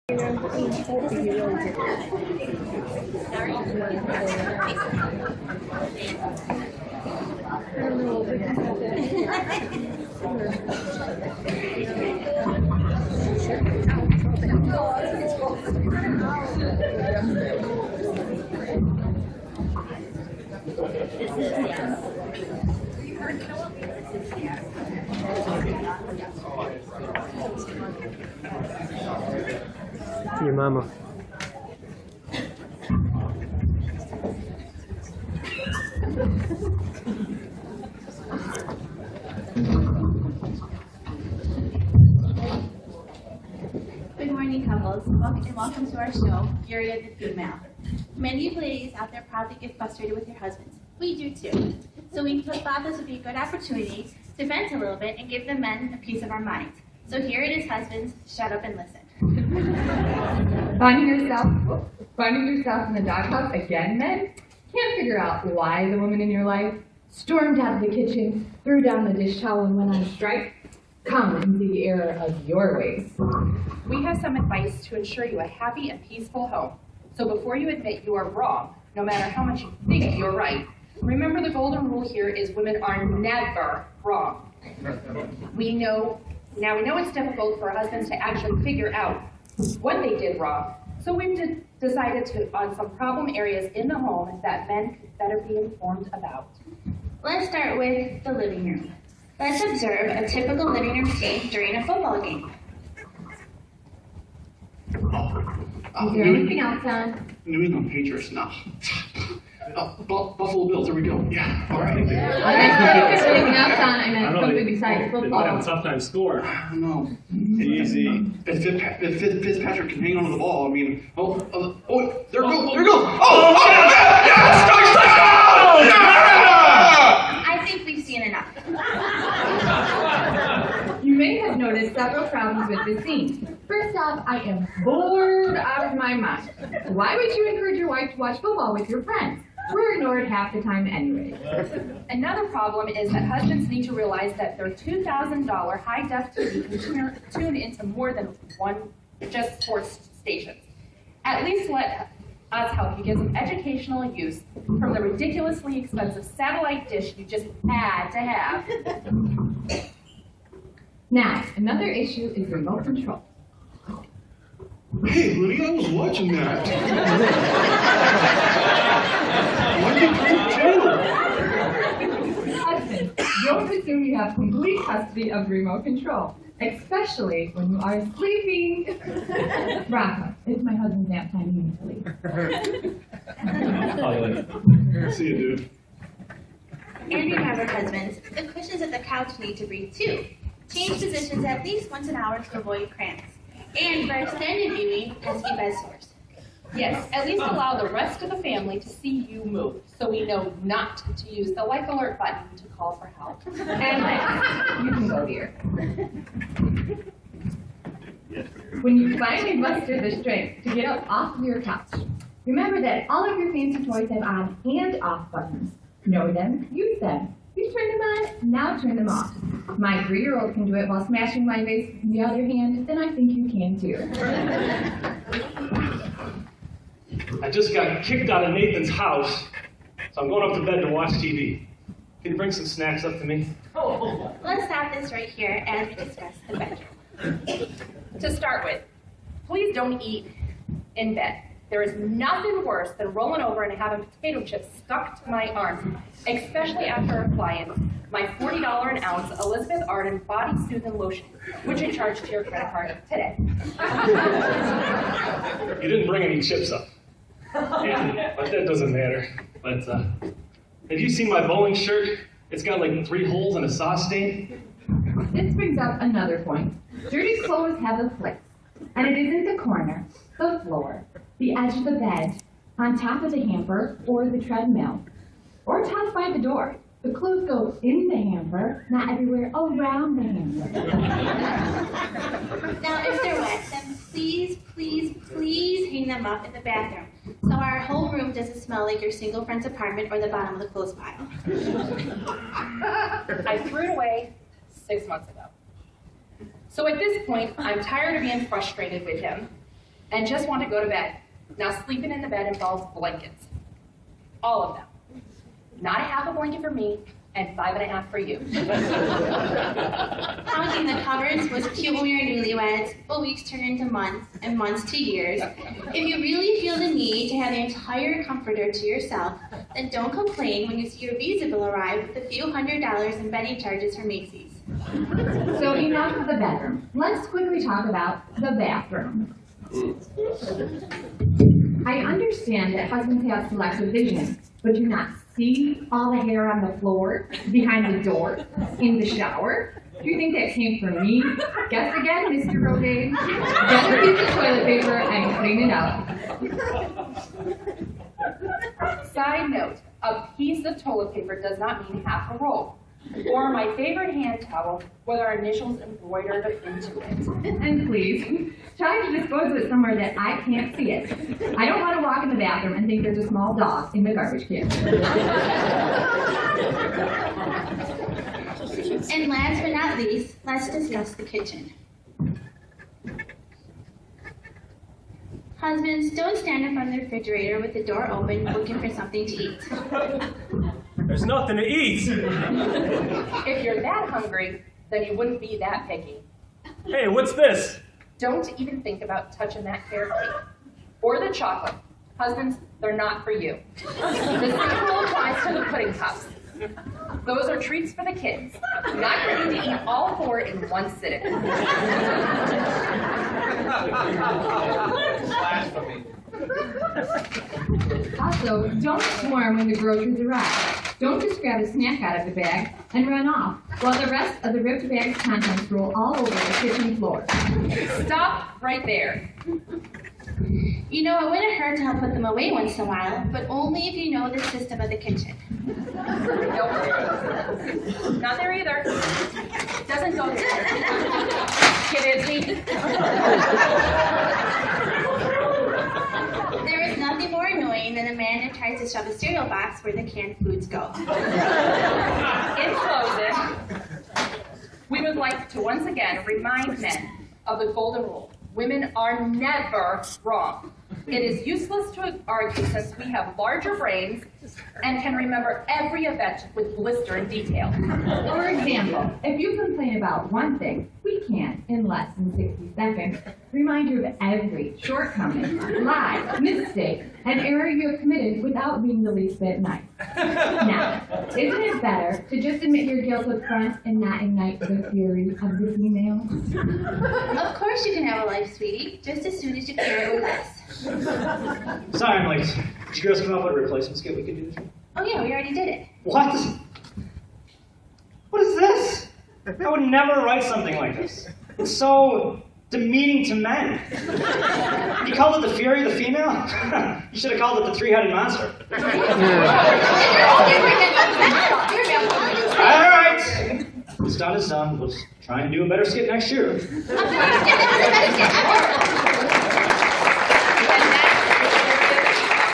Your mama. Good morning, couples. Welcome to our show, Fury of the Female. Many of you ladies out there probably get frustrated with your husbands. We do too. So we thought this would be a good opportunity to vent a little bit and give the men a piece of our mind. So here it is, husbands, shut up and listen. Finding yourself in the doghouse again, men? Can't figure out why the woman in your life stormed out of the kitchen, threw down the dish towel, and went on strike? Come and see the error of your ways. We have some advice to ensure you a happy and peaceful home. So before you admit you are wrong, no matter how much you think you're right, remember the golden rule here is women are never wrong. We know it's difficult for husbands to actually figure out what they did wrong. So we've decided on some problem areas in the home that men could better be informed about. Let's start with the living room. Let's observe a typical living room scene during a football game. Is there anything else, son? New England Patriots, no. Buffalo Bills, there we go. Yeah, all right. Is there anything else, son? I meant something besides They might football. have a tough time scoring. I don't know. Easy. If Fitzpatrick can hang on to the ball, I mean, there goes. Oh, yeah! Touchdown! Yeah! I think we've seen enough. You may have noticed several problems with this scene. First off, I am bored out of my mind. Why would you encourage your wife to watch football with your friends? We're ignored half the time anyway. Another problem is that husbands need to realize that their $2,000 high-def TV can tune into more than one just sports stations. At least let us help you get some educational use from the ridiculously expensive satellite dish you just had to have. Now, another issue is remote control. Hey, Rudy, I was watching that. Why did you drink too? Husbands, don't assume you have complete custody of remote control, especially when you are sleeping. Rafa, it's my husband's nap time. He needs to leave. See you, dude. And remember, husbands, the cushions at the couch need to breathe too. Change positions at least once an hour to avoid cramps. And for extended viewing, pesky bed sores. Yes, at least allow the rest of the family to see you move, so we know not to use the like alert button to call for help. And Lex, you can go here. When you finally muster the strength to get up off of your couch, remember that all of your fancy toys have on and off buttons. Know them, use them. You turn them on, now turn them off. My 3-year-old can do it while smashing my face with the other hand, then I think you can too. I just got kicked out of Nathan's house, so I'm going up to bed to watch TV. Can you bring some snacks up to me? Let's stop this right here as we discuss the bedroom. To start with, please don't eat in bed. There is nothing worse than rolling over and having potato chips stuck to my arms, especially after applying my $40 an ounce Elizabeth Arden Body Soothing Lotion, which I charged to your credit card today. You didn't bring any chips up. Yeah, but that doesn't matter. But, have you seen my bowling shirt? It's got like 3 holes and a sauce stain. This brings up another point. Dirty clothes have a place, and it isn't the corner, the floor, the edge of the bed, on top of the hamper or the treadmill, or tossed by the door. The clothes go in the hamper, not everywhere around the hamper. Now, if they're wet, then please, please, please hang them up in the bathroom, so our whole room doesn't smell like your single friend's apartment or the bottom of the clothes pile. I threw it away 6 months ago. So at this point, I'm tired of being frustrated with him. and just want to go to bed. Now, sleeping in the bed involves blankets. All of them. Not a half a blanket for me, and 5.5 for you. Counting the covers was cute when we were newlyweds, but weeks turn into months, and months to years. If you really feel the need to have the entire comforter to yourself, then don't complain when you see your visa bill arrive with a few $100s in bedding charges from Macy's. So enough of the bedroom. Let's quickly talk about the bathroom. I understand that husbands have selective vision, but do not see all the hair on the floor, behind the door, in the shower. Do you think that came from me? Guess again, Mr. Rogaine. Get a piece of toilet paper and clean it up. Side note, a piece of toilet paper does not mean half a roll. Or my favorite hand towel with our initials embroidered into it. And please, try to dispose of it somewhere that I can't see it. I don't want to walk in the bathroom and think there's a small dog in the garbage can. And last but not least, let's discuss the kitchen. Husbands, don't stand in front of the refrigerator with the door open looking for something to eat. There's nothing to eat. If you're that hungry, then you wouldn't be that picky. Hey, what's this? Don't even think about touching that carrot cake. Or the chocolate. Husbands, they're not for you. The same rule applies to the pudding cups. Those are treats for the kids, not ready to eat all 4 in one sitting. Blasphemy. Also, don't swarm when the groceries arrive. Don't just grab a snack out of the bag and run off, while the rest of the ripped bag's contents roll all over the kitchen floor. Stop right there. You know, it wouldn't hurt to help put them away once in a while, but only if you know the system of the kitchen. Nope. Not there either. Doesn't go there. Kidded me. There is nothing more annoying than a man that tries to shove a cereal box where the canned foods go. In closing, we would like to once again remind men of the golden rule. Women are never wrong. It is useless to argue since we have larger brains and can remember every event with blistering detail. For example, if you complain about one thing, we can, in less than 60 seconds, remind you of every shortcoming, lie, mistake, and error you have committed without being the least bit nice. Now, isn't it better to just admit your guilt up front and not ignite the fury of the female? Of course you can have a life, sweetie, just as soon as you clear it with us. Sorry, ladies. Did you girls come up with a replacement skit we could do this week? Oh yeah, we already did it. What? What is this? I would never write something like this. It's so demeaning to men. You called it the fury of the female? You should have called it the three-headed monster. All right. What's done is done. We'll try and do a better skit next year. Of course, yeah, that was the best skit ever.